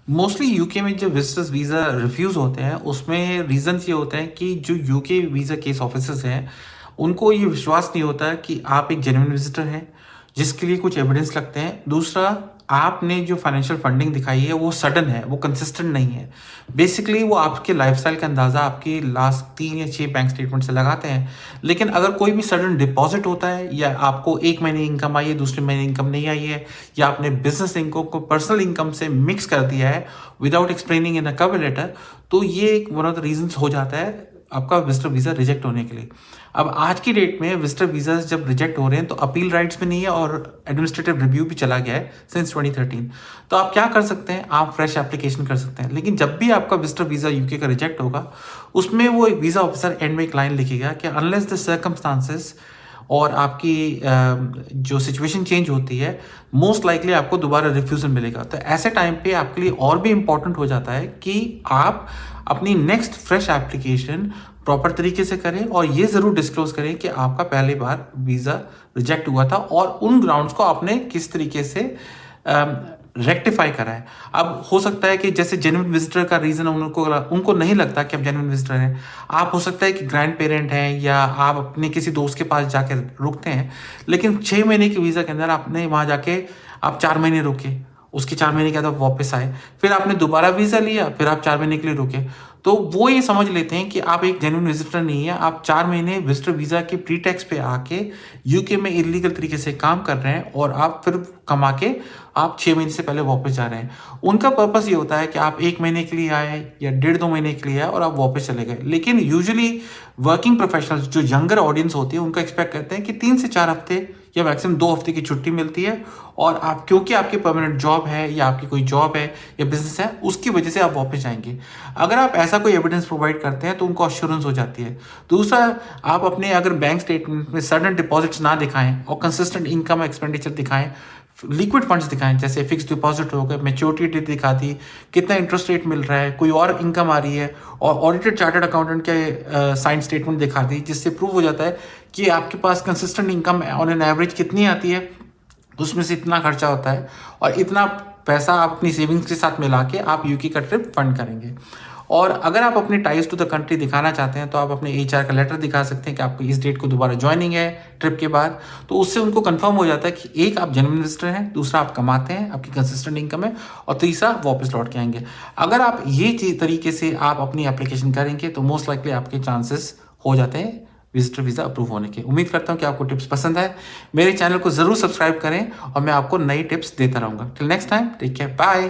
Mostly UK में जो visitors visa refuse होते हैं, उसमें रीज़न्स ये होते हैं कि जो यूके वीज़ा केस ऑफिसर्स हैं, उनको ये विश्वास नहीं होता कि आप एक जेन्युइन विजिटर हैं, जिसके लिए कुछ एविडेंस लगते हैं। दूसरा, आपने जो फाइनेंशियल फंडिंग दिखाई है, वो सडन है, वो कंसिस्टेंट नहीं है। बेसिकली वो आपके लाइफ़स्टाइल का अंदाज़ा आपकी लास्ट 3 या 6 बैंक स्टेटमेंट से लगाते हैं। लेकिन अगर कोई भी सडन डिपॉज़िट होता है या आपको 1 महीने इनकम आई है, दूसरे महीने इनकम नहीं आई है, या आपने बिज़नेस इनकम को पर्सनल इनकम से मिक्स कर दिया है without explaining in a cover letter, तो ये एक वन ऑफ द रीजंस हो जाता है आपका विजिटर वीज़ा रिजेक्ट होने के लिए। अब आज की डेट में विजिटर वीज़ास जब रिजेक्ट हो रहे हैं तो अपील राइट्स भी नहीं है और एडमिनिस्ट्रेटिव रिव्यू भी चला गया है सिंस 2013। तो आप क्या कर सकते हैं, आप फ्रेश एप्लीकेशन कर सकते हैं। लेकिन जब भी आपका विजिटर वीज़ा यूके का रिजेक्ट होगा, उसमें वो एक वीज़ा ऑफिसर एंड में एक लाइन लिखेगा कि अनलेस द सर्कमस्टांसेस और आपकी जो सिचुएशन चेंज होती है, मोस्ट लाइकली आपको दोबारा रिफ्यूज़ल मिलेगा। तो ऐसे टाइम पे आपके लिए और भी इम्पॉर्टेंट हो जाता है कि आप अपनी नेक्स्ट फ्रेश एप्लीकेशन प्रॉपर तरीके से करें और ये ज़रूर डिस्क्लोज करें कि आपका पहली बार वीज़ा रिजेक्ट हुआ था और उन ग्राउंड्स को आपने किस तरीके से रेक्टिफाई करा है। अब हो सकता है कि जैसे जेन्युइन विजिटर का रीज़न उनको नहीं लगता कि आप जेन्युइन विजिटर हैं। आप हो सकता है कि ग्रैंड पेरेंट हैं या आप अपने किसी दोस्त के पास जाके रुकते हैं, लेकिन 6 महीने के वीज़ा के अंदर आपने वहाँ जाके आप 4 महीने रुके, उसके 4 महीने के बाद आप वापस आए, फिर आपने दोबारा वीज़ा लिया, फिर आप 4 महीने के लिए रुके। तो वो ये समझ लेते हैं कि आप एक जेन्युइन विजिटर नहीं है, आप 4 महीने विजिटर वीज़ा के प्रीटेक्स्ट पे आके यूके में इलीगल तरीके से काम कर रहे हैं और आप फिर कमा के आप 6 महीने से पहले वापस जा रहे हैं। उनका पर्पस ये होता है कि आप 1 महीने के लिए आए या डेढ़ 2 महीने के लिए आए और आप वापस चले गए। लेकिन यूजुअली वर्किंग प्रोफेशनल्स जो यंगर ऑडियंस होती है, उनका एक्सपेक्ट करते हैं कि 3 से 4 हफ्ते या मैक्सिमम 2 हफ्ते की छुट्टी मिलती है और आप क्योंकि आपकी परमानेंट जॉब है या आपकी कोई जॉब है या बिजनेस है, उसकी वजह से आप वापस जाएंगे। अगर आप ऐसा कोई एविडेंस प्रोवाइड करते हैं तो उनको अश्योरेंस हो जाती है। दूसरा, आप अपने अगर बैंक स्टेटमेंट में सडन डिपॉजिट्स ना दिखाएं और कंसिस्टेंट इनकम एक्सपेंडिचर दिखाएं, लिक्विड फंड्स दिखाएं, जैसे फिक्स डिपॉजिट हो गए, मैच्योरिटी डेट दिखा दी, कितना इंटरेस्ट रेट मिल रहा है, कोई और इनकम आ रही है, और ऑडिटेड चार्टर्ड अकाउंटेंट के साइन स्टेटमेंट दिखा दी, जिससे प्रूव हो जाता है कि आपके पास consistent income on an average कितनी आती है, उसमें से इतना खर्चा होता है और इतना पैसा आप अपनी सेविंग्स के साथ मिला के आप यूके का ट्रिप फंड करेंगे। और अगर आप अपने टाइज टू द कंट्री दिखाना चाहते हैं तो आप अपने एचआर का लेटर दिखा सकते हैं कि आपको इस डेट को दोबारा ज्वाइनिंग है ट्रिप के बाद। तो उससे उनको कंफर्म हो जाता है कि एक, आप जेन्युइन विजिटर हैं, दूसरा आप कमाते हैं, आपकी कंसिस्टेंट इनकम है, और तीसरा वापस लौट के आएंगे। अगर आप ये तरीके से आप अपनी एप्लीकेशन करेंगे तो मोस्ट लाइकली आपके चांसेस हो जाते हैं विजिटर वीज़ा अप्रूव होने के। उम्मीद करता हूँ कि आपको टिप्स पसंद है। मेरे चैनल को ज़रूर सब्सक्राइब करें और मैं आपको नई टिप्स देता रहूँगा। Till next time, take care, bye.